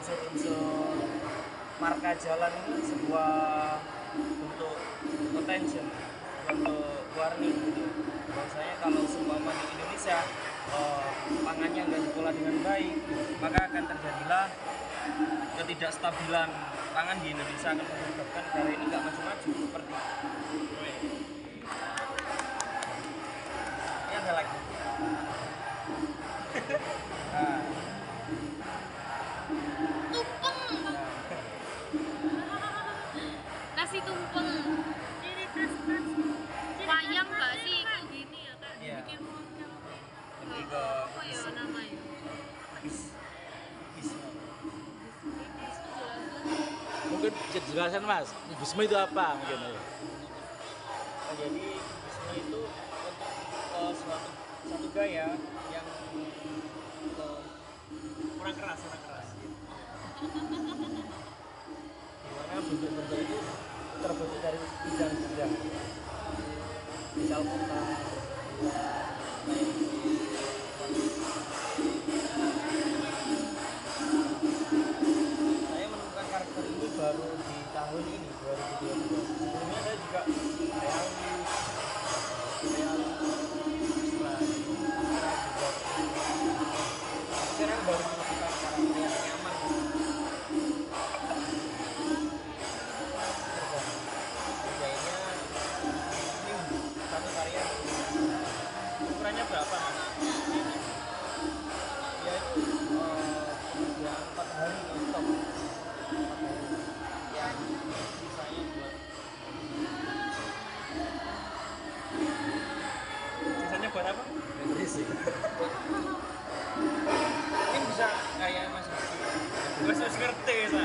unsur-unsur marka jalan ini sebuah untuk attention, untuk warning gitu. Bahwasanya kalau seumpama di Indonesia pangannya nggak dikelola dengan baik, maka akan terjadilah ketidakstabilan pangan di Indonesia, akan menyebabkan negara ini nggak maju-maju seperti ini. Ada lagi. Nah, Tumpeng. Nasi tumpeng. Wayang nggak sih? Gini ya kan? Iya. Bikin lebih ke apa ya namanya? bis. Mungkin bisa dijelaskan Mas, Ibisme itu apa mungkin ya? Nah, jadi bisma itu untuk satu gaya yang kurang keras gitu. Dimana bentuk-bentuk itu terbentuk dari bidang-bidang, misal kota, saya menemukan karakter ini baru di tahun ini 2022. Sebelumnya saya juga realis sekarang baru menemukan karakter yang nyaman. Kerjainnya ini satu karya. Ukurannya berapa Mas? Ya itu pekerjaan 4 hari non-stop. 4 hari. Yang sisanya buat sisanya buat apa? Berisi. Mungkin bisa kayak Mas Rizky. Mas Rizky ngerti Sa.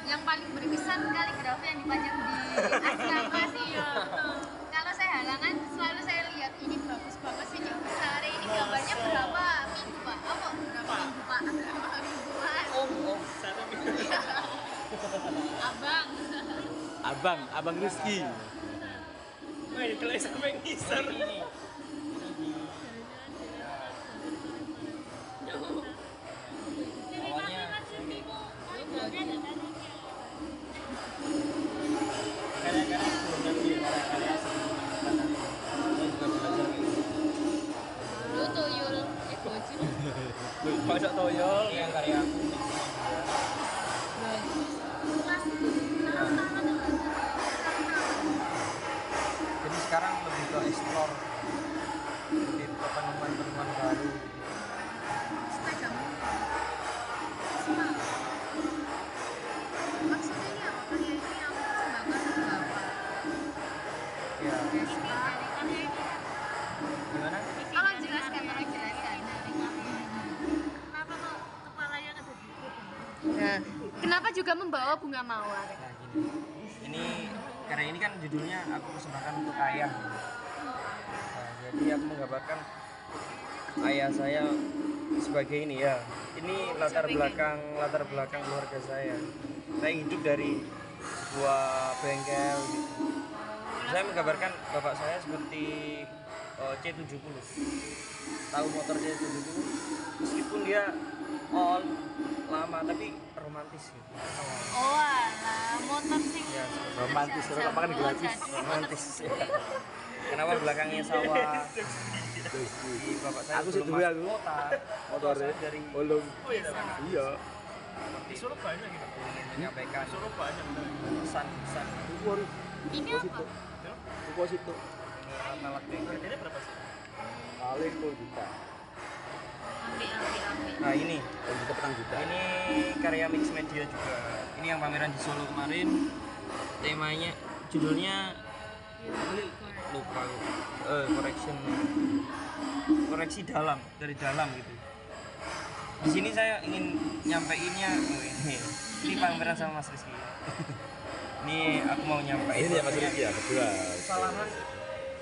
Yang paling berkesan kaligrafi yang dipajang di asrama sih ya. Kalau saya halangan selalu saya lihat ini bagus banget sih besar. Ini gambarnya berapa minggu Pak? Apa berapa minggu Pak? Berapa mingguan? Satu minggu. Abang Rizky. Wah, ini tulis sampai ngisar ini. Awalnya karya-karya sebelumnya beli karya-karya sebelumnya saya juga belajar gitu. Lu tuyul. Baju. Pojok toyol yang karya aku. Jadi sekarang lebih ke explore, lebih ke penemuan-penemuan baru. Sepedamu. Maksudnya ini apa? Karya ini yang persembahkan untuk Bapak. Ya, Pesta. gimana? Tolong jelaskan, tolong jelaskan. Kenapa kok kepalanya ada di Nah, kenapa juga membawa bunga mawar? Nah gini, ini karya ini kan judulnya aku persembahkan untuk ayah. Nah, jadi aku menggambarkan ayah saya sebagai ini ya. Ini latar belakang keluarga saya. Saya hidup dari sebuah bengkel gitu. Saya menggambarkan bapak saya seperti C70. Tahu motor C70? Meskipun dia old, lama tapi romantis gitu. Oh alah, motor sing Ya, Romantis, kalau makan gratis. romantis ya. Kenapa belakangnya sawah? Di bapak saya Aku sih belum dulu masuk aku. kota. Motornya Saya dari Ulung. Iya. di Surabaya gitu. Ingin menyampaikan pesan-pesan ini apa? Kupas itu. alat bengkel. Harganya berapa sih? Paling 10 juta. Ambil. Nah ini, 10 juta petang juta. ini karya mix media juga. Ini yang pameran di Solo kemarin. Temanya, judulnya lupa aku. Koreksi dalam, dari dalam gitu. Di sini saya ingin nyampeinnya ini pameran sama Mas Rizky. Ini aku mau nyampein. Ini ya Mas Rizky ya, kedua. Kesalahan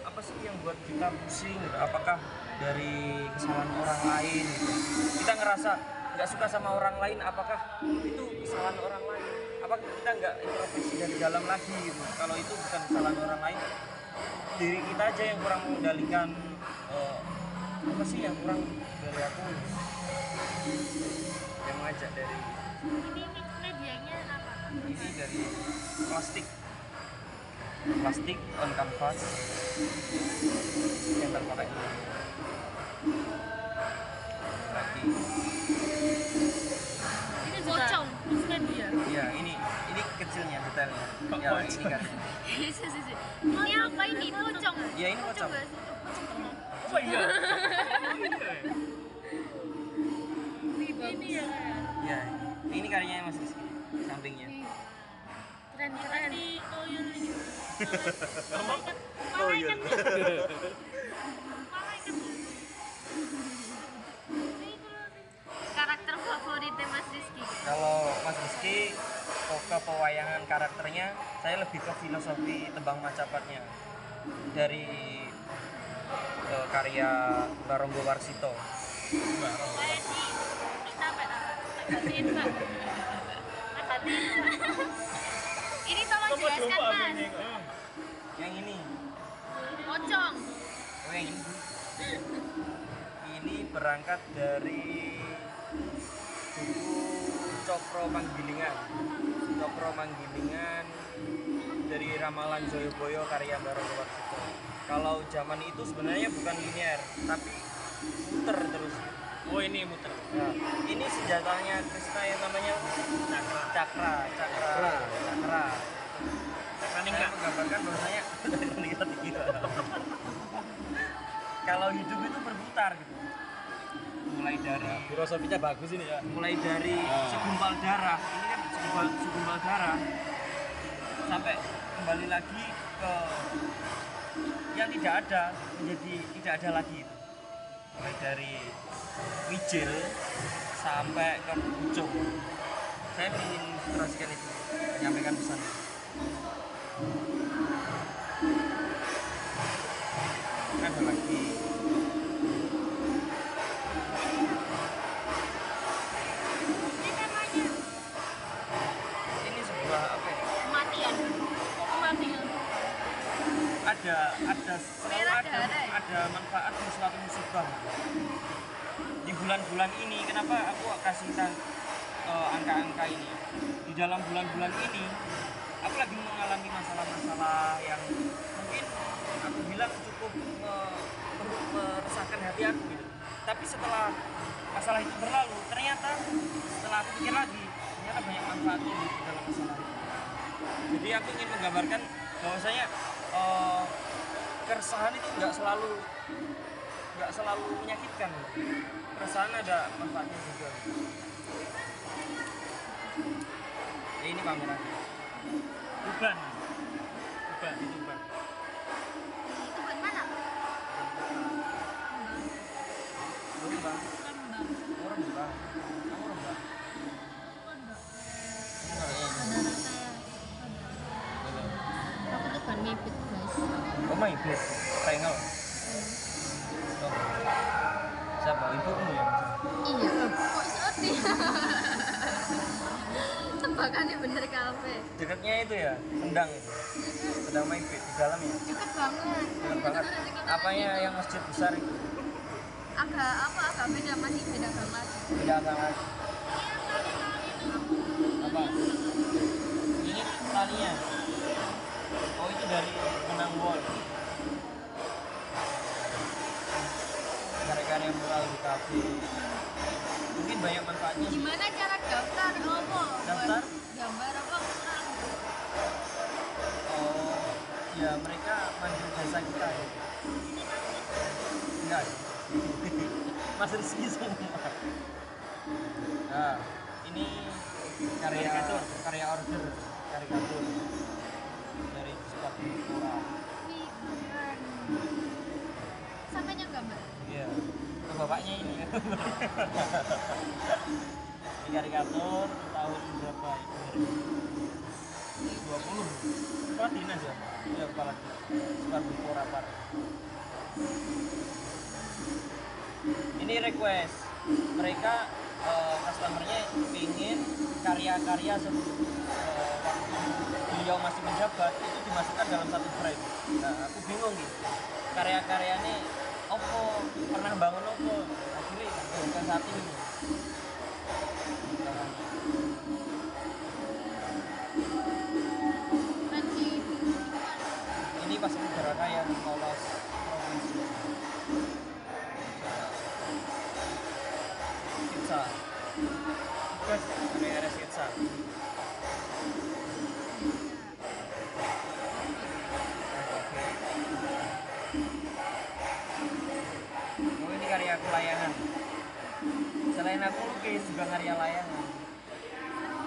apa sih yang buat kita pusing gitu? Apakah dari kesalahan orang lain gitu? Kita ngerasa nggak suka sama orang lain, apakah itu kesalahan orang lain? Apakah kita nggak introspeksi dari dalam lagi gitu? Kalau itu bukan kesalahan orang lain, diri kita aja yang kurang mengendalikan apa sih yang kurang dari aku yang mengajak dari Ini medianya apa? ini dari plastik on canvas yang terpakai ini lagi Ini juga Pocong. plus media. ya ini kecilnya detailnya ya ini kan Ini apa ini? Pocong. ya ini pocong Coba sih. Pocong teman. Oh iya. Ini ya kayak ya ini karyanya Mas Rizky sampingnya keren-keren. Di Toyol ini. Oh iya. Karakter favorit Mas Rizky. kalau Mas Rizky ke pewayangan karakternya saya lebih ke filosofi tembang Majapahitnya dari karya Baronggo Warsito. Saya sih kita apa? Batin Pak. Batin. Ini tolong jelaskan Mas. Yang ini, Pocong. oh yang ini. Ini berangkat dari buku Cokro Manggilingan. Cokro Manggilingan dari Ramalan Joyoboyo karya Baronggo Warsito. Kalau zaman itu sebenarnya bukan linear, tapi muter terus. Oh ini muter. Nah, ini senjatanya Krishna yang namanya Cakra. Saya menggambarkan bahwasanya kalau hidup itu berputar gitu. Mulai dari Filosofinya bagus ini ya. segumpal darah. Ini kan segumpal darah. Sampai kembali lagi ke yang tidak ada menjadi tidak ada lagi. Mulai dari wijil sampai ke pucuk. Saya ingin teruskan itu, menyampaikan pesan. Ada lagi. Ini sebuah apa ya? Kematian. Kematian. Ada selalu Merah darah ya? ada manfaat di suatu musibah. Di bulan-bulan ini kenapa aku kasihkan angka-angka ini? Di dalam bulan-bulan ini aku lagi mengalami masalah-masalah yang mungkin aku bilang cukup meresahkan hati aku gitu. Tapi setelah masalah itu berlalu, ternyata setelah aku pikir lagi, ternyata banyak manfaatnya di dalam masalah itu. Jadi aku ingin menggambarkan bahwasanya keresahan itu nggak selalu menyakitkan. Keresahan ada manfaatnya juga. Ya, ini pamerannya. Uban. Uban itu uban. Itu buat mana? Rembang. Oh, rembang. Kamu rembang. Aku tuh kan mipit guys. Oh my god, Tengel. Oh. Siapa? Ibumu ya? Iya. Kok iso sih? Tebakannya bener kafe. Dekatnya itu ya, Sendang itu. Sendang Maipit di dalam ya. Deket banget. Dekat banget. Apanya yang masjid besar itu? Agak beda masih beda banget. Beda banget. Apa? Ini talinya. Oh itu dari benang wol. Karya-karya mural di kafe. Mungkin banyak manfaatnya. Sih. Gimana cara daftar? Apa? Daftar? Gambar apa? Kurang. Oh, ya mereka manggil jasa kita ya. Enggak. Mas Rizky semua. Nah, ini karya order karikatur dari sepatu orang. Wih, keren. Sampainya gambar. Iya. Ke bapaknya ini. Ini karikatur tahun berapa itu? 20. Kepala dinas ya? Iya, kepala dinas. Sepatu Korapar. Ini request. Mereka customernya ingin karya-karya waktu beliau masih menjabat itu dimasukkan dalam satu frame. Nah, aku bingung gitu. Karya-karyanya opo pernah bangun opo akhirnya bukan saat ini. Nanti Ini pas udara kaya lolos provinsi. Pizza. Tugas dari RS Pizza. Oh ini karya aku layangan. Selain aku lukis juga karya layangan.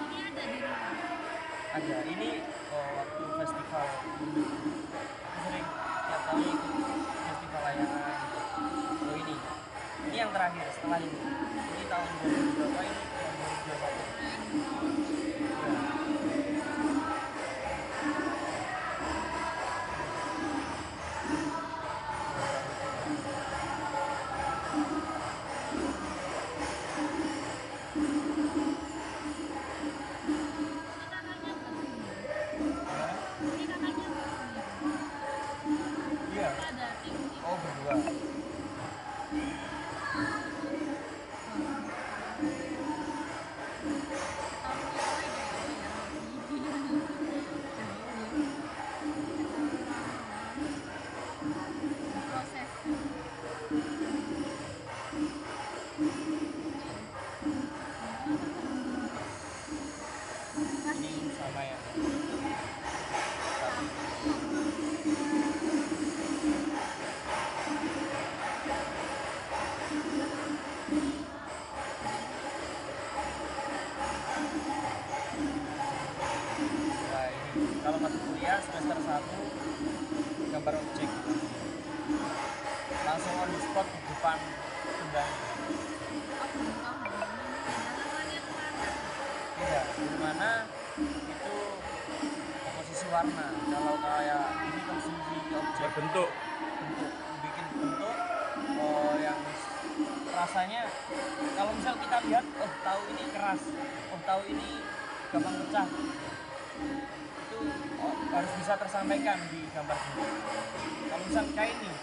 Ini ada di rumah. Ada. Ini waktu festival. Aku sering tiap tahun ikut festival layangan. Oh ini. Ini yang terakhir setelah ini. Ini tahun 2000 berapa ini? Tahun 2021. Ya. Ini kakaknya Iya. ada tim. Oh berdua. proses. Ini sama ya. Nah ini kalau masuk kuliah semester 1 gambar objek langsung on the spot di depan tunggang. Iya, di mana itu komposisi warna. Kalau kayak ini komposisi objek Bentuk. bentuk bikin bentuk yang rasanya kalau misal kita lihat oh tahu ini keras, oh tahu ini gampang pecah. Itu harus bisa tersampaikan di gambar bentuk. Kalau misal kain nih,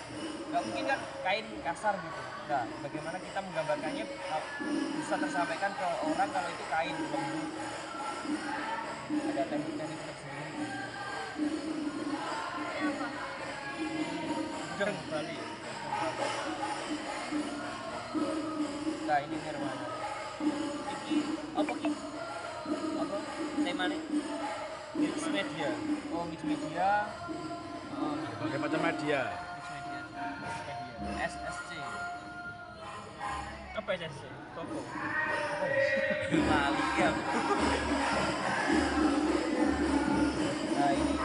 nggak mungkin kan kain kasar gitu. Nah, bagaimana kita menggambarkannya bisa tersampaikan ke orang kalau itu kain lembut. Ada teknik-teknik tersendiri. Udang Bali. Nah ini Nirwana. Iki apa ki? Apa temanya? Mix media. Oh mix media. Berbagai macam media. Mix media. Mix media. SSC. Apa SSC? Toko. Lali ya. Nah ini.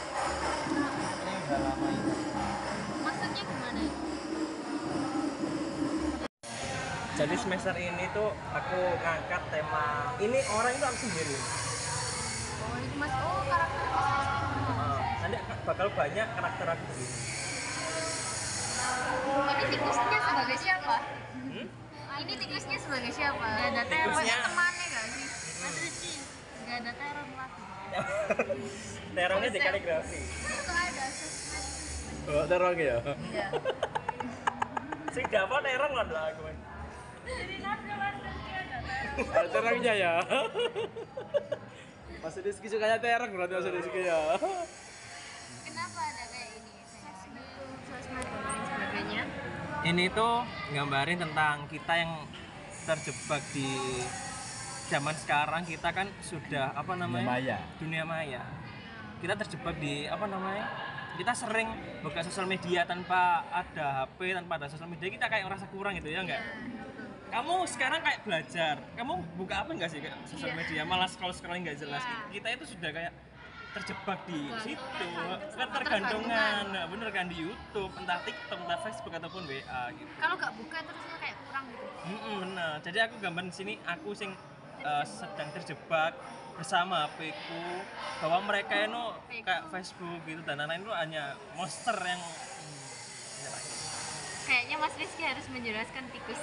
Ini udah lama ini. Maksudnya gimana itu? Jadi semester ini tuh aku ngangkat tema ini orang itu aku sendiri. Oh, ini Mas. Oh, karakter Mas. Nanti bakal banyak karakter aku begini. Ini tikusnya sebagai siapa? Hmm? Ini tikusnya sebagai siapa? Nggak ada Tikusnya- Pokoknya temannya gak sih? Ada sih. Nggak ada teror lagi. Terongnya di kaligrafi. Itu ada sosmed. Oh, terong ya. Iya. Sing dapat terong lah dah aku. Jadi nafsu ada teror. Ada terongnya ya. Mas Rizky sukanya terong berarti Mas Rizky ya. Kenapa ada kayak ini? Sosmed dan lain sebagainya. Ini tuh nggambarin tentang kita yang terjebak di zaman sekarang. Kita kan sudah apa namanya? Dunia maya. Kita terjebak di apa namanya? Kita sering buka sosial media tanpa ada HP, tanpa ada sosial media kita kayak merasa kurang gitu ya enggak? Kamu sekarang kayak belajar, kamu buka apa enggak sih kayak sosial media? Malah scroll-scrolling nggak jelas. Iya. Kita itu sudah kayak terjebak di situ, ketergantungan, nah, bener kan di YouTube, entah TikTok, entah Facebook ataupun WA gitu. Kalau gak buka terusnya kayak kurang gitu. Bener. Jadi aku gambar di sini aku sing sedang terjebak bersama HP-ku, bahwa mereka itu kayak Facebook gitu dan lain-lain itu hanya monster yang Kayaknya Mas Rizky harus menjelaskan tikus.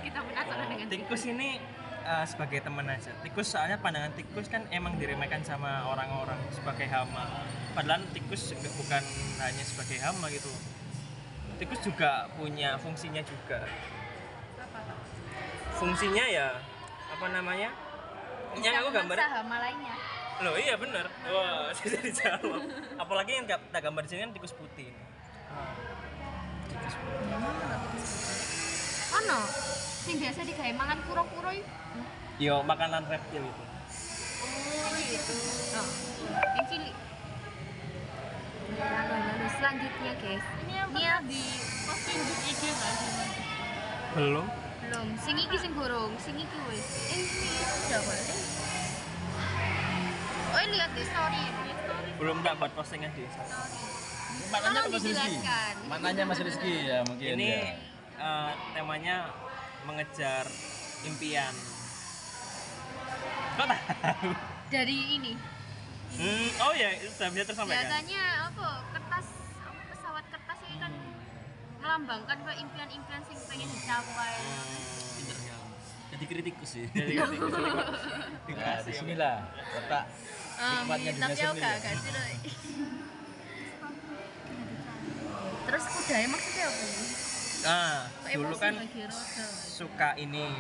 Kita penasaran dengan tikus ini sebagai teman aja. Tikus soalnya pandangan tikus kan emang diremehkan sama orang-orang sebagai hama. Padahal tikus bukan hanya sebagai hama gitu. Tikus juga punya fungsinya juga. Fungsinya ya apa namanya? Yang aku gambar. Hama lainnya. Loh iya bener. Wah, bisa dijawab. Apalagi yang tak gambar di sini kan tikus putih. Tikus putih. Ono sing biasa digawe mangan kuro-kuro iki. Yo makanan reptil itu. Oh gitu. Oh. Yang cilik. Lalu selanjutnya guys. Ini yang pernah di posting di IG nggak sih? Belum. Belum. Sing iki sing gorong, sing iki wis. Ini sudah boleh. Oh lihat di story. Belum tak buat postingan di Instagram. Maknanya Tolong Mas Rizky. dijelaskan. Maknanya Mas Rizky ya mungkin. Ini ya. temanya mengejar impian. Kok tahu? Dari ini. Oh ya, itu sudah bisa tersampaikan. Biasanya apa? Kertas pesawat kertas ini kan melambangkan kayak impian-impian sing pengen dicapai. Pinter ya. Jadi kritikus sih. Jadi Nah, di sinilah letak nikmatnya dunia tapi aku seni. ya. gak sih. Terus kudanya maksudnya apa? Nah, Kok dulu emosi kan bagi roda?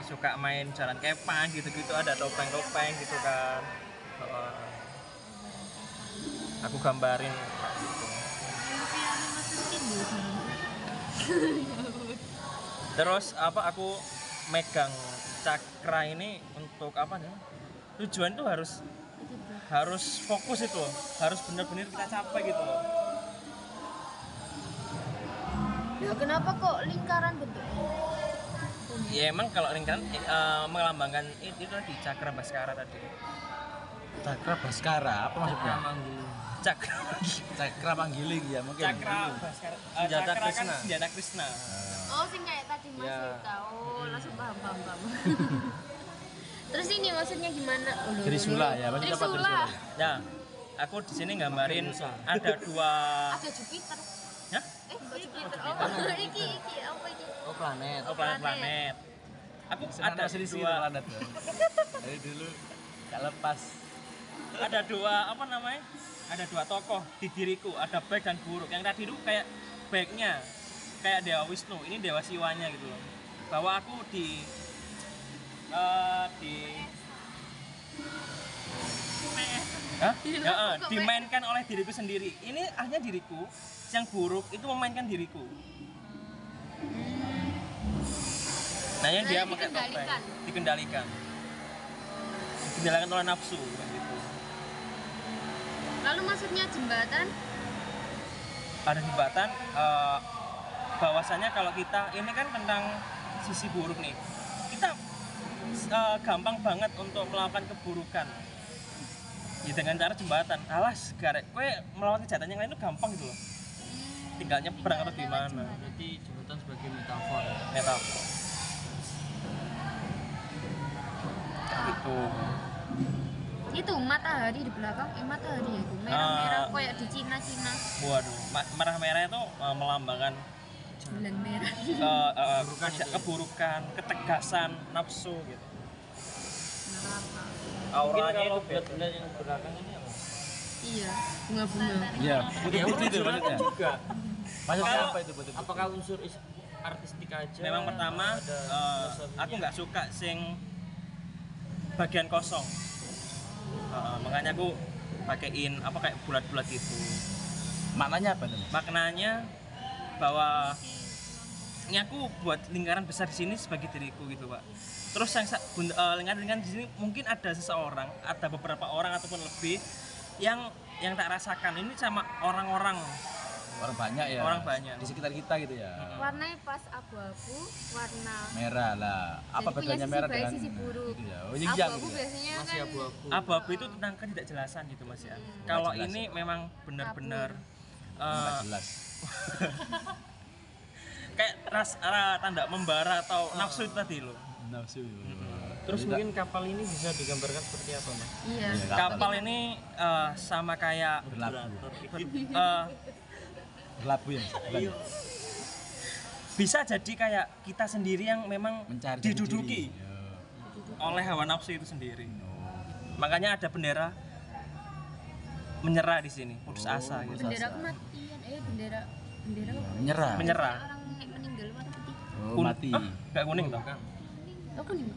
suka main jalan kepang gitu-gitu, ada topeng-topeng gitu kan. Aku gambarin gitu. Impiannya Mas Rizky dulu. Terus apa aku megang cakra ini untuk apa nih? Tujuan itu harus fokus itu, harus benar-benar kita capai gitu loh. Ya kenapa kok lingkaran bentuknya? Ya emang kalau lingkaran melambangkan itu tadi cakra Baskara tadi. Cakra Baskara, apa maksudnya? Cakra Cakra panggiling ya mungkin. Cakra Baskara. Senjata Cakra kan Krishna. senjata Krishna. Oh sing kayak tadi Mas Ya. Rita. Oh langsung paham. Terus ini maksudnya gimana? Trisula ya, maksudnya apa Trisula. Trisula? Ya, aku di sini gambarin ada dua. Ada Jupiter. Hah? Kok Jupiter? Oh iki apa iki? Oh planet. Oh planet-planet. Aku Senang ada Mas Rizky dua. planet. Ya. Dari dulu gak lepas. Ada dua apa namanya? Ada dua tokoh di diriku, ada baik dan buruk. Yang tadi itu kayak baiknya, kayak Dewa Wisnu, ini Dewa Siwanya gitu loh. Bahwa aku dimainkan oleh diriku sendiri. Ini hanya diriku, yang buruk itu memainkan diriku. Nah, yang dia pakai topeng, dikendalikan oleh nafsu kayak gitu. Lalu maksudnya jembatan? Ada jembatan bahwasanya kalau kita ini kan tentang sisi buruk nih, kita gampang banget untuk melakukan keburukan ya dengan cara jembatan. Alas garek kowe melawan kejahatan yang lain itu gampang gitu loh, tinggal nyebrang atau gimana. Jadi jembatan sebagai metafor. Metafor itu. Itu matahari di belakang, matahari ya itu merah-merah kayak di Cina. Waduh, merah-merah itu melambangkan Bulan merah. keburukan, ketegasan, nafsu gitu. Neraka. Auranya itu bulat-bulat yang belakang ini apa? Iya, bunga-bunga. Iya, putih-putih itu maksudnya. juga. Maksudnya Kalau- apa itu putih-putih? Apakah unsur artistik aja? Memang pertama aku nggak suka sing bagian kosong. Makanya aku pakein apa kayak bulat-bulat gitu. Maknanya apa nih? Maknanya bahwa ini aku buat lingkaran besar di sini sebagai diriku gitu pak. Terus yang lingkaran di sini mungkin ada seseorang, ada beberapa orang ataupun lebih yang tak rasakan ini sama orang-orang. Orang banyak ya. Orang banyak. Di sekitar kita gitu ya. Warnanya pas abu-abu, warna Merah lah. Apa dan punya bedanya sisi merah baik, dengan sisi buruk. Gitu ya. Oh, yin-yang Abu-abu gitu ya. biasanya Masih kan abu-abu. Abu-abu itu tentang ketidakjelasan gitu mas ya. Kalau jelas ini ya. memang benar-benar Nggak jelas. kayak tanda membara atau nafsu itu tadi loh. Nafsu. Terus mungkin kapal ini bisa digambarkan seperti apa, Mas? Iya. Iya, Kapal ini sama kayak berlabuh. Berlabuh ya. Iya. Bisa jadi kayak kita sendiri yang memang Mencari diduduki diri. oleh hawa nafsu itu sendiri. Makanya ada bendera menyerah di sini, putus asa gitu. Bendera kematian, bendera apa? Menyerah. Menyerah. Orang kayak meninggal warna putih. Oh, mati. Kayak kuning toh? Oh kuning.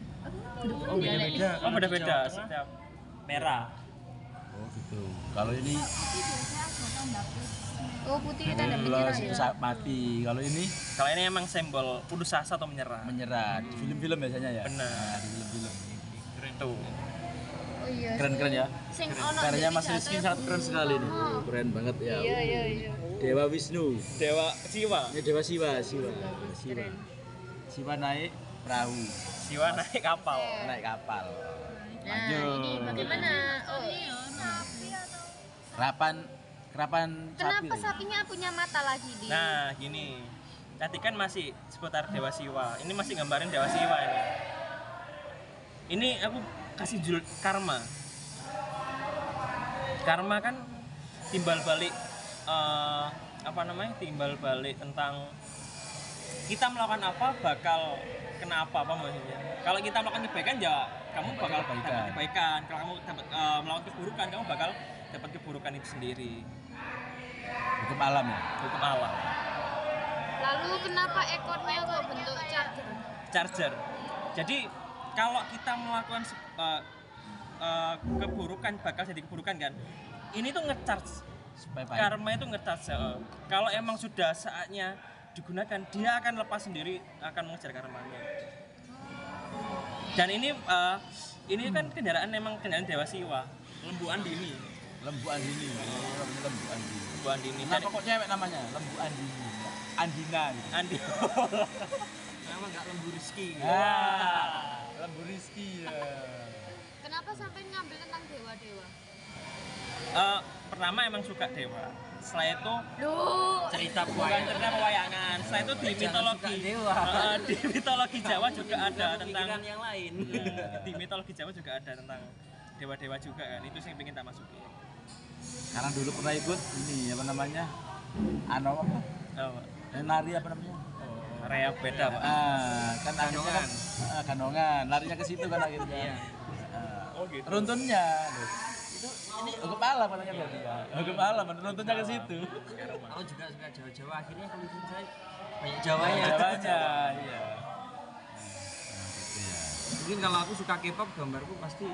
Oh beda-beda. Oh beda-beda setiap merah. Oh gitu. Kalau ini Putih biasa ada tanda putih. Oh putih tanda kalau menyerah ya. mati. Kalau ini Kalau ini emang simbol putus asa atau menyerah. menyerah. Di film-film biasanya ya. Benar. Nah, di film-film. Tuh. Oh iya. Keren-keren ya. Sing ono Karyanya di Mas pidato Rizky ya. sangat keren sekali nih. Keren banget ya. Iya. Dewa Wisnu. Dewa Siwa. Ini Dewa Siwa. Siwa naik perahu, Siwa naik kapal. naik kapal. Nah, Lanjut. ini bagaimana? Oh, Kerapan kenapa sapi. sapinya punya mata lagi di? Nah, gini. Tadi kan masih seputar Dewa Siwa. Ini masih gambarin Dewa Siwa ini. Ini aku kasih judul karma. Karma kan timbal balik timbal balik tentang kita melakukan apa bakal kena apa maksudnya. Kalau kita melakukan kebaikan ya kamu bakal dapat kebaikan. Kalau kamu dapat melakukan keburukan, kamu bakal dapat keburukan itu sendiri. Hukum alam ya. Hukum alam. Lalu kenapa ekornya kok bentuk charger? Charger. Jadi kalau kita melakukan keburukan bakal jadi keburukan kan. Ini tuh nge-charge. Supaya baik. Karma itu nge-charge. Kalau emang sudah saatnya digunakan, dia akan lepas sendiri, akan mengejar karmanya. Dan ini kan kendaraan Dewa Siwa, Lembu Andini. Lembu Andini. Lembu Andini. Lembu Andini. Kenapa kok cewek namanya? Lembu Andini. Andina gitu. Andi. Nama enggak Lembu Rizky. Lembu Rizky ya. Kenapa sampai ngambil tentang dewa-dewa? Pertama emang suka dewa. Setelah itu Loh, cerita pewayangan. Setelah itu di mitologi di mitologi Jawa juga ada tentang yang lain. Di mitologi Jawa juga ada tentang dewa-dewa juga kan. Itu yang pengen tak masukin. Karena dulu pernah ikut ini apa namanya? Apa? Nari apa namanya? Area beda, Pak. Kan akhirnya kan Ganongan. Larinya ke situ kan akhirnya. Oh gitu. Runtunnya. Ini hukum alam katanya berarti ya. Hukum alam, runtunnya ke situ. Aku juga suka Jawa-Jawa, akhirnya kalau saya banyak Jawanya. Jawanya, iya. Mungkin kalau aku suka K-pop, gambarku pasti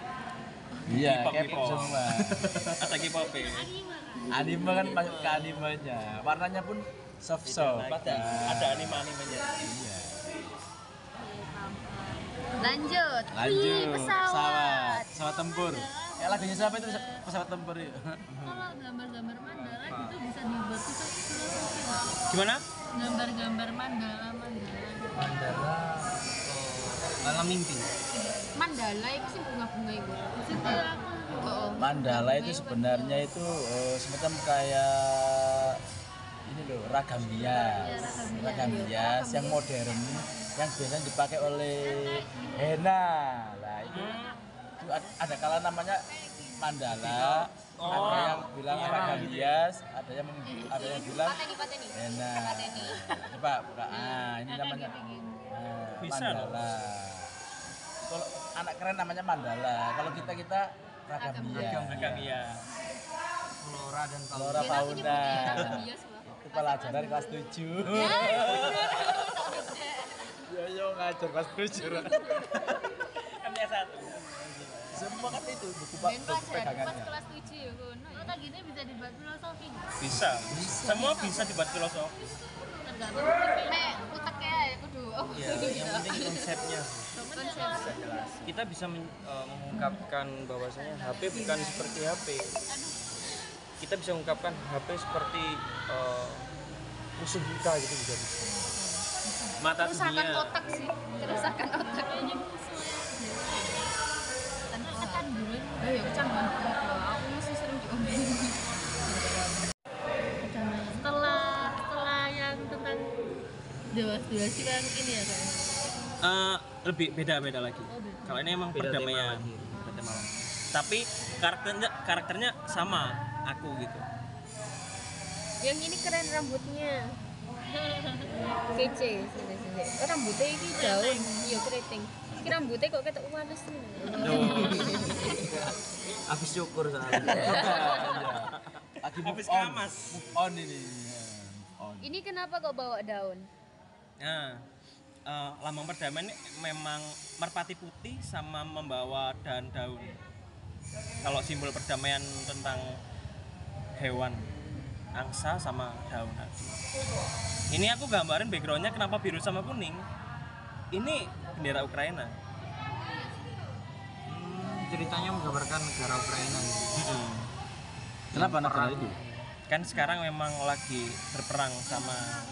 Iya, K-pop. K-pop semua. Ada K-pop. Anime kan masuk ke animenya. Warnanya pun soft. Ada anime-animenya. Iya. lanjut. Lanjut. Wih, pesawat. Tempur. Lagunya siapa itu pesawat tempur itu? Kalau gambar-gambar mandala itu bisa dibuat filosofi nggak? Gimana? Gambar-gambar mandala. Mandala malam mimpi. Mandala itu sih bunga-bunga itu. Maksudnya aku Oh, Mandala itu sebenarnya itu semacam kayak ini loh ragam hias, ragam hias yang modern yang biasanya dipakai oleh henna. Nah itu ada kala namanya mandala, ada yang bilang ragam hias, ada yang bilang pateni. henna. Coba buka, ini namanya Bisa mandala. Kalau anak keren namanya mandala, kalau kita ragam hias. Ragam hias. Flora dan Flora fauna. Itu pelajaran kelas 7. Yo ngajar kelas 7. Kan biasa satu. Semua kan itu buku Dan pelajaran pas pegangannya. kelas 7 ya kono. oh tak gini bisa dibuat filosofi nggak? Bisa. Semua bisa dibuat filosofi. Tergantung Nek uteknya ya kudu. Oh, Ya, yang penting konsepnya. konsep. Kita bisa mengungkapkan bahwasanya HP bukan seperti HP. Kita bisa mengungkapkan HP seperti musuh kita gitu bisa. Mata Kerusakan dunia. otak sih. Kerusakan otak. tekan dulu. Oh ya kecanduan. Aku masih sering diomelin. Setelah yang tentang dewa sih yang ini ya kan. lebih beda lagi. Oh, beda. Kalau ini emang Beda tema perdamaian, lagi. beda tema lagi. Tapi karakternya sama aku gitu. Yang ini keren rambutnya. Kece, sini. Oh, rambutnya ini daun, iya keriting. Iki rambutnya kok ketok manis nih. Habis syukur soalnya. Lagi Habis move on. keramas. Move on ini. Move on. Ini kenapa kok bawa daun? Nah, lambang perdamaian ini memang merpati putih sama membawa daun-daun. Kalau simbol perdamaian tentang hewan, angsa sama daun tadi. Ini aku gambarin backgroundnya kenapa biru sama kuning. Ini bendera Ukraina. Ceritanya menggambarkan negara Ukraina. Kenapa negara itu? Kan sekarang memang lagi berperang sama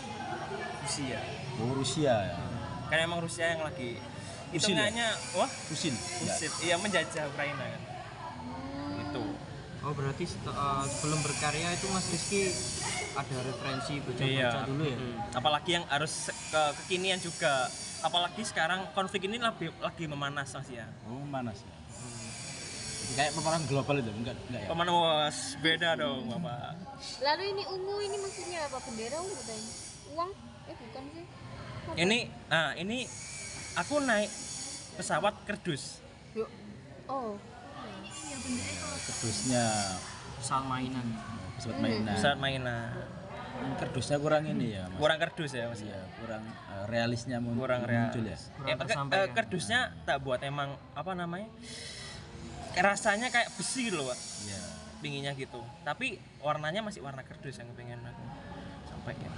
Rusia. Oh, Rusia ya. Kan emang Rusia yang lagi Putin ya? hitungannya wah Putin. Ya. Putin. Iya menjajah Ukraina kan. Itu. Oh berarti sebelum berkarya itu Mas Rizky ada referensi baca-baca dulu ya? Apalagi yang harus kekinian juga. Apalagi sekarang konflik ini lagi memanas Mas ya. Oh, manas ya. Jadi kayak peperangan global itu, enggak ya? Pemanas beda dong, Bapak. Lalu ini ungu ini maksudnya apa? Bendera ungu tadi? Uang? Bukan sih. Apa? Ini aku naik pesawat kerdus. Yuk. Oh. Iya bendera kalau Kerdusnya Soal mainan. pesawat mainan. Saat mainan. Kerdusnya kurang ini ya, Mas. Kurang kerdus ya, Mas. Iya, kurang realisnya Kurang muncul ya. Kurang tersampaikan. Kerdusnya tak buat emang apa namanya? Rasanya kayak besi gitu loh, Pak. Iya. Pinginnya gitu. Tapi warnanya masih warna kerdus yang pengen aku sampaikan.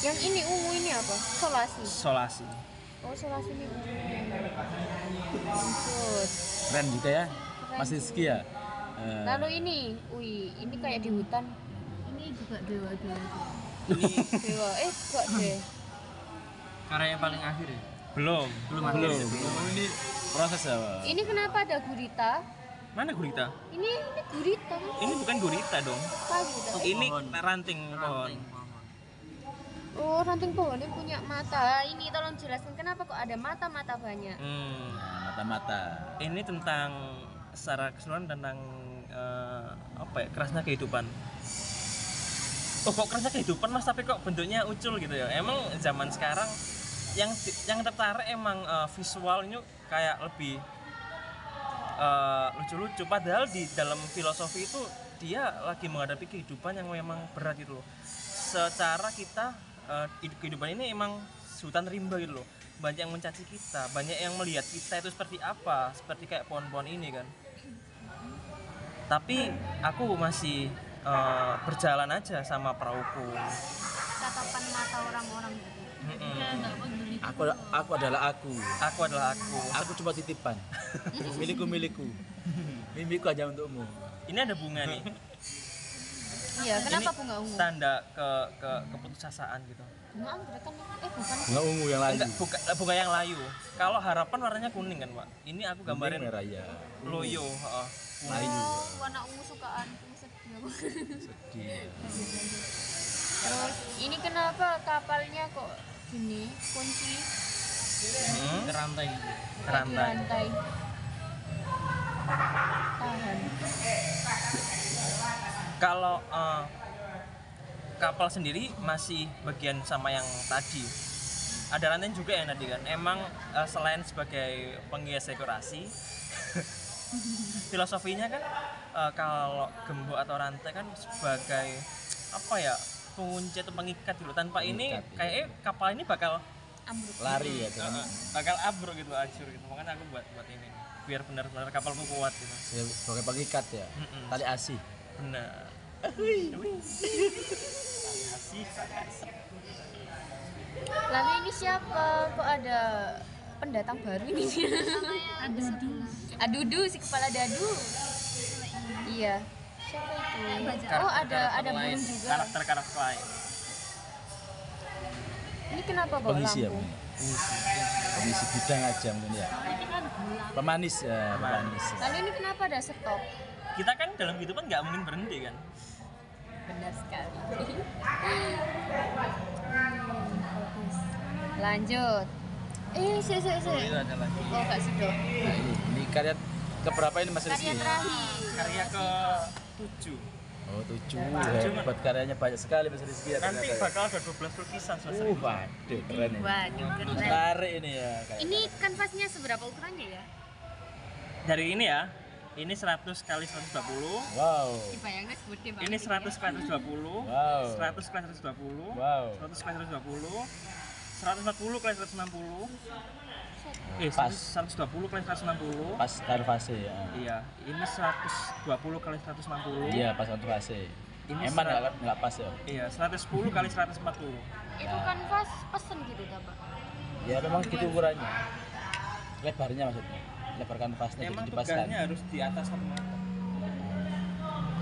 Yang ini ungu ini apa? Solasi. Solasi. Oh, solasi ini. Lanjut. Keren juga ya. Mas Rizky ya. Lalu ini, ini kayak di hutan. ini juga dewa. Dewa, kok deh. Karya yang paling akhir ya? Belum. Belum. Oh, ini proses ya, Pak? Ini kenapa ada gurita? Mana gurita? Ini gurita. Ini bukan gurita dong. Apa gurita? Ini Pohon. ranting pohon. Oh, ranting pohon ini punya mata. Ini tolong jelaskan kenapa kok ada mata-mata banyak. Nah, mata-mata. Ini tentang secara keseluruhan tentang apa ya, kerasnya kehidupan. Oh kok kerasnya kehidupan Mas, tapi kok bentuknya ucul gitu ya. Emang zaman sekarang yang tertarik emang visualnya kayak lebih lucu-lucu, padahal di dalam filosofi itu dia lagi menghadapi kehidupan yang memang berat gitu loh. Secara kita kehidupan ini emang hutan rimba gitu loh. Banyak yang mencaci kita, banyak yang melihat kita itu seperti apa, seperti kayak pohon-pohon ini kan. Tapi aku masih berjalan aja sama perahuku. Tatapan mata orang-orang gitu. Kayak nggak peduli. Aku adalah aku. Aku adalah aku. Aku cuma titipan. milikku. Mimpiku hanya untukmu. Ini ada bunga nih. Iya, kenapa Ini bunga ungu? Tanda keputusasaan gitu. Bunga anggrek kan? Bukan. Bunga ungu yang lain. Enggak, bunga yang layu. Kalau harapan warnanya kuning kan, Pak. Ini aku gambarin merah ya. loyo, heeh. Layu. Oh, warna ungu sukaanku sedih aku. Sedih. Terus ini kenapa kapalnya kok gini kunci Rantai gitu. di Rantai. rantai? Tahan. Kalau kapal sendiri masih bagian sama yang tadi. Ada rantai juga yang tadi kan. Emang selain sebagai penghias dekorasi, filosofinya kan kalau gembok atau rantai kan sebagai apa ya, pengunci atau pengikat gitu. Tanpa ini Pengikat, iya. kayaknya kapal ini bakal Ambruk. Lari ya dengan bakal abruk gitu, hancur gitu. Makanya aku buat ini biar benar-benar kapalku kuat gitu. sebagai pengikat ya. Mm-mm. Tali asih. Benar. Asih. Lalu ini siapa? Kok ada pendatang baru ini? Adudu. Adudu, si kepala dadu. Iya. Siapa itu? Oh, ada burung juga. Karakter lain. Ini kenapa bawa Pengisi ya. lampu? Pengisi bidang aja mungkin ya. Ini kan gelap. Pemanis ya, pemanis. Lalu ini kenapa ada stop? Kita kan dalam kehidupan nggak mungkin berhenti kan. Benar sekali. Bagus. Lanjut. Sih. Itu ada lagi. Oh, gak sudah. Nah, ini karya keberapa ini Mas Rizky? Karya terakhir. Karya ke 7. Oh, 7. Tujuh, Buat karyanya banyak sekali Mas Rizky ya. Nanti ternyata ya. bakal ada 12 lukisan selesai. Waduh, keren ini. Waduh, keren. Menarik ini ya. Ini kanvasnya seberapa ukurannya ya? Dari ini ya, ini 100 kali 120. Wow. Dibayangkan gede banget. Ini 100 kali 120. Wow. 100 kali 120. Wow. 100 kali 120. 140 kali 160. Pas. 120 kali 160. Pas kanvasnya ya. Iya, ini 120 kali 160. Iya, pas kanvasnya. Ini Emang serat- nggak pas ya? Iya, 110 kali 140. Itu kanvas pesen gitu gak, Pak? Ya memang gitu ukurannya. Lebarnya maksudnya. Lebar kanvasnya jadi Emang dipaskan. tegaknya harus di atas 1 meter.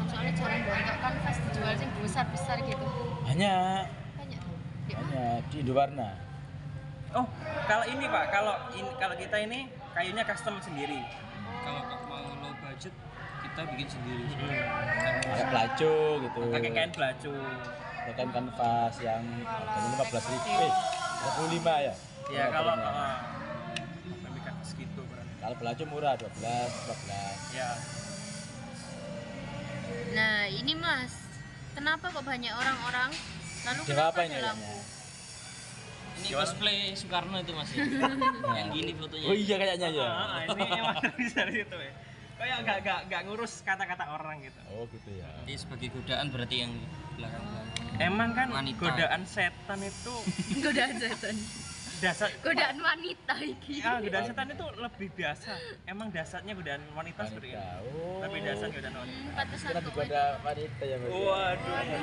Soalnya jarang banget kanvas dijual yang besar-besar gitu. Banyak. Banyak tuh. Di mana? Banyak di Indowarna. Oh, kalau ini Pak, kalau kita ini kayunya custom sendiri. Kalau mau low budget kita bikin sendiri. Pakai pelaco gitu. Pakai kain belacu. Pakai kanvas yang harganya 15.000. 25 ya. Ya kalau Lebarnya. lebih kan segitu berarti. Kalau pelaco murah 12, 14. Ya. Nah, ini Mas. Kenapa kok banyak orang-orang? Lalu Dia kenapa apa ini ada lampu? kayaknya? Ini cosplay Soekarno itu Mas. Yang gini fotonya. Oh iya kayaknya ya. Ini emang bisa dari situ ya. Kayak nggak ngurus kata-kata orang gitu. Oh gitu ya. Ini sebagai godaan berarti yang belakang-belakang. Emang kan Wanita. godaan setan itu Godaan setan. dasar Godaan wanita iki. godaan setan itu lebih biasa. Emang dasarnya godaan wanita seperti Wanita. ini. Oh. Lebih dasar godaan wanita. Pantesan Kira kok digoda wanita ya Mas. ya? Waduh. banyak.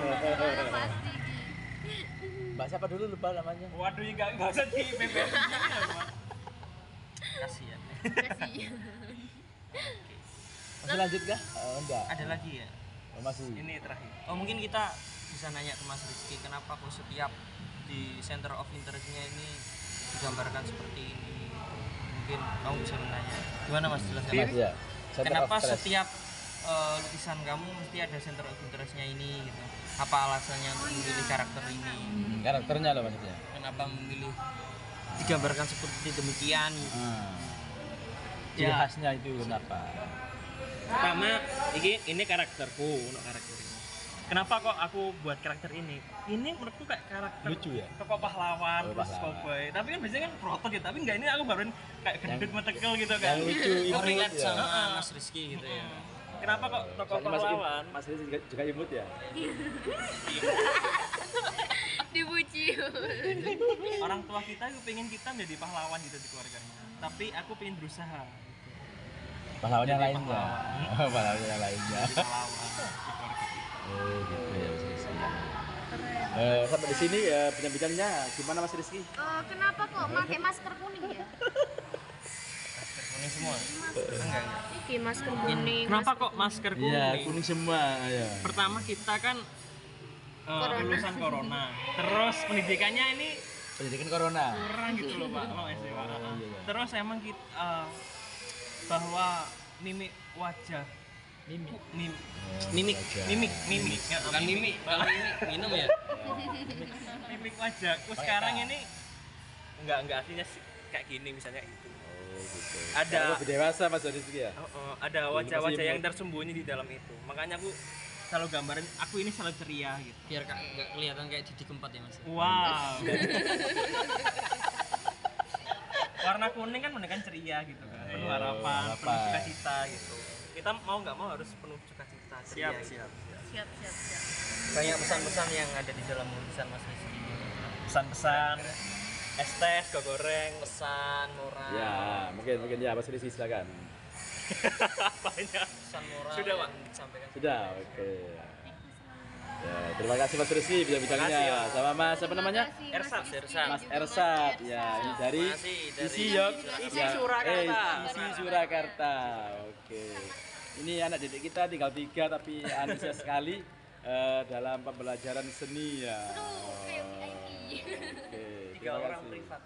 Pasti iki. Mbak siapa dulu lupa namanya? Waduh, nggak usah di BBM. Kasihan. Kasih. Masih lanjut kah? Oh, enggak. Ada lagi ya? Oh, masih. Ini terakhir. Oh mungkin kita bisa nanya ke Mas Rizky kenapa kok setiap di center of interest-nya ini digambarkan seperti ini. Mungkin kamu bisa menanya. Gimana Mas jelaskan? Mas ya. Center Kenapa of Stress. setiap lukisan kamu mesti ada center of interest-nya ini gitu? Apa alasannya untuk memilih karakter ini? Karakternya loh maksudnya. Kenapa memilih digambarkan seperti demikian? Gitu? Ciri Ya. khasnya itu kenapa? Pertama, ini karakterku, untuk karakter ini. Kenapa kok aku buat karakter ini? Ini menurutku kayak karakter Lucu ya? tokoh pahlawan, Oh, terus pahlawan. cowboy. Tapi kan biasanya kan protot gitu. Tapi enggak, ini aku baruin kayak gendut metekel gitu kan. Yang lucu Oh, imut relate ya. sama Mas Rizky gitu ya. Kenapa kok tokoh Soalnya Mas pahlawan? Mas Rizky juga imut ya. Dipuji. Orang tua kita itu pengen kita menjadi pahlawan gitu di keluarganya. Tapi aku pengen berusaha Pahlawan yang lainnya. Oh, pahlawan yang lainnya. jadi pahlawan di keluarga kita. Oh gitu ya Mas Rizky. Sampai di sini ya bincang-bincangnya gimana Mas Rizky? Kenapa kok pakai masker kuning ya? Masker kuning semua. Enggak. Iki masker kuning. Kenapa kok masker kuning? Iya, kuning semua ya. Pertama kita kan lulusan corona. Terus pendidikannya ini Pendidikan corona. kurang gitu loh Pak. Oh, SMA. iya. Terus emang kita bahwa mimik wajah Mimik. mimik wajah. mimik ya, Bukan mimik, kalau mimik minum ya. mimik wajahku sekarang ini enggak artinya kayak gini misalnya itu. Oh gitu. Ada- Lebih dewasa Mas Rizky ya. Ada wajah-wajah masih yang imut. tersembunyi di dalam itu. Makanya aku selalu gambarin aku ini selalu ceria gitu. Biar nggak kelihatan kayak Didi Kempot ya Mas. Wow. Warna kuning kan menunjukkan ceria gitu kan. Penuh harapan, penuh harapan. sukacita gitu. Kita mau nggak mau harus penuh sukacita. Siap, ceria gitu. Siap. Banyak pesan-pesan yang ada di dalam lukisan Mas Rizky. Pesan-pesan, es teh, kue goreng, Pesan moral. Ya, mungkin ya Mas Rizky silakan. apanya. Pesan moral Sudah, yang Pak. disampaikan. Sudah, oke. Ya, terima kasih Mas Rizky Terima kasih, bincang-bincangnya ya. sama Mas apa namanya? Ersat, Mas Ersat. Ya, ini dari Masih dari Isi Yok, Isi Surakarta. Isi Surakarta. Oke. Ini anak didik kita tinggal 3 tapi antusias sekali dalam pembelajaran seni ya. Oke. Tiga terima orang kasih. privat.